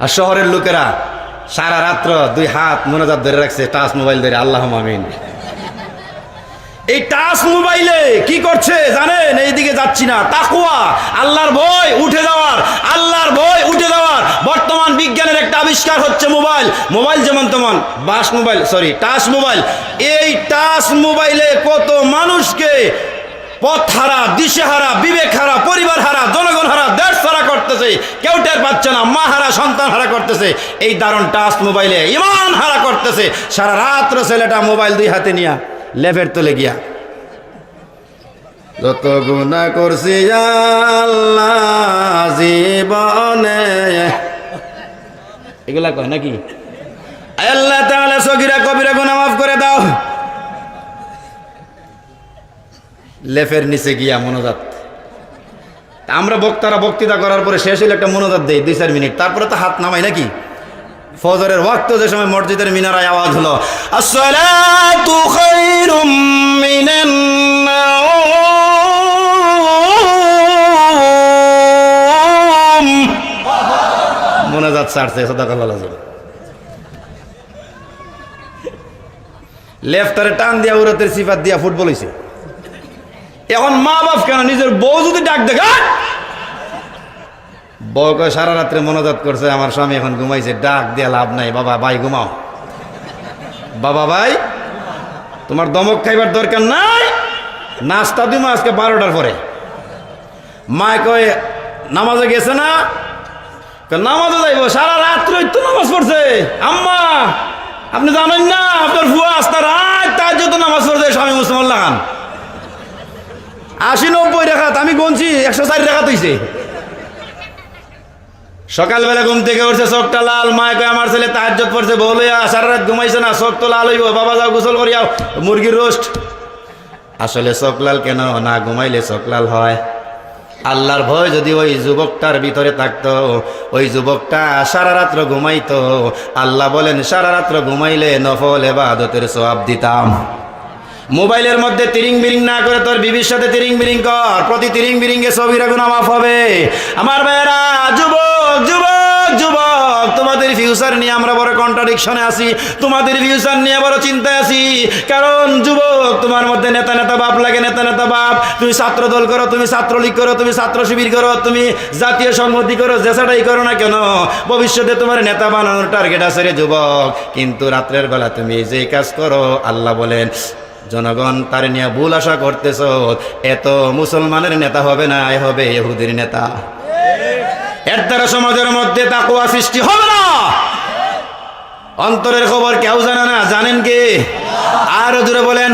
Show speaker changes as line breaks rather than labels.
আর শহরের লোকেরা সারা রাত্র 2 হাত মোনাজাত ধরে রাখছে, টাচ মোবাইল ধরে। আল্লাহুম্মা আমিন। এই টাচ মোবাইলে কি করছে জানেন? এইদিকে যাচ্ছি না, তাকওয়া, আল্লাহর ভয় উঠে যাওয়ার, আল্লাহর ভয় উঠে যাওয়ার বর্তমান বিজ্ঞানের একটা আবিষ্কার হচ্ছে মোবাইল। মোবাইল যেমন তেমন বাস মোবাইল, সরি টাচ মোবাইল। এই টাচ মোবাইলে কত মানুষকে পথহারা, দিশেহারা, বিবেক হারা, পরিবার হারা, জনগণ হারা, দেশ হারা করতেছে। কেউ টের পাচ্ছে না, মা হারা, সন্তান হারা করতেছে। এই দারুণ টাচ মোবাইলে ইমান হারা করতেছে। সারা রাত্র ছেলেটা মোবাইল 2 হাতে নিয়া লেফের তলে গিয়া যত গুনাহ করছি আল্লাহ জীবনে, এগুলা কয় নাকি? আল্লাহ তাআলা সগীরা কবিরা গুনাহ মাফ করে দাও। লেফের নিচে গিয়া মোনাজাত। আমরা বক্তারা বক্তৃতা করার পরে শেষ হইলে একটা মোনাজাত দেই 2-4 মিনিট, তারপরে তো হাত নামাই নাকি? ফজরের ওয়াক্ত যে সময় মসজিদের মিনারায় আওয়াজ হলো আসসালাতু খায়রুম মিনান নাওম, মোনাজাত ছাড়ছে। সাদাকাল্লাহ আযীম। লেফটারে টান দিয়া উরাতের সিফাত দিয়া ফুটবল হইছে। এখন মা বাপ কেন নিজের বউ যদি ডাক দেখা, বউ কয় সারা রাত্রে মোনাজাত করছে, আমার স্বামী এখন ঘুমাইছে, ডাক দিয়া লাভ নাই, বাবা ভাই ঘুমাও, বাবা ভাই তোমার দমক খাইবার দরকার নাই, নাস্তা দিমা আজকে 12টার পরে। মা কয় নামাজে গেছে না? নামাজে যাইব, সারা রাত্রে তো নামাজ পড়ছে। আম্মা আপনি জানেন না আপনার ফুয়া আস্তা রাত তার যত নামাজ পড়ছে স্বামী মুসলমান লাগান 80-90 রাকাত, আমি গুনছি 104 রাকাত হইছে। সকালবেলা ঘুম থেকে উঠছে, চোখটা লাল। মায় কয় আমার ছেলে তাহাজ্জুদ পড়ছে, বলে সারা রাত ঘুমাইছে না, চোখ তো লাল হইব, বাবা যাও গোসল করিয়াও, মুরগির রোস্ট। আসলে চোখ লাল কেন? না ঘুমাইলে চোখ লাল হয়। আল্লাহর ভয় যদি ওই যুবকটার ভিতরে থাকতো, ওই যুবকটা সারা রাত্র ঘুমাইতো। আল্লাহ বলেন সারা রাত্র ঘুমাইলে নফল ইবাদতের সওয়াব দিতাম। মোবাইলের মধ্যে তিরিং বিরিং না করে তোর বিবির সাথে তিরিং বিরিং কর, প্রতি তিরিং বিরিংয়ে সগীরা গুনাহ মাফ হবে। আমার ভাইয়েরা, যুবক যুবক যুবক, তোমাদের ফিউচার নিয়ে আমরা বড় কন্ট্রাডিকশনে আছি, তোমাদের ফিউচার নিয়ে বড় চিন্তায় আছি। কারণ যুবক, তোমার মধ্যে নেতা নেতা বাপ লাগে, নেতা নেতা বাপ। তুমি ছাত্র দল করো, তুমি ছাত্রলীগ করো, তুমি ছাত্র শিবির করো, তুমি জাতীয় সংহতি করো, যেটাই করো না কেন, ভবিষ্যতে তোমার নেতা বানানোর টার্গেট আছে রে যুবক। কিন্তু রাত্রের বেলা তুমি যে কাজ করো, আল্লাহ বলেন জনগণ তার নিয়ে ভুল আশা করতেছ, এত মুসলমানের নেতা হবে না, এ হবে ইহুদির নেতা। এর দ্বারা সমাজের মধ্যে তাকওয়া সৃষ্টি হবে না। অন্তরের খবর কেউ জানে না, জানেন কি? আরো জোরে বলেন।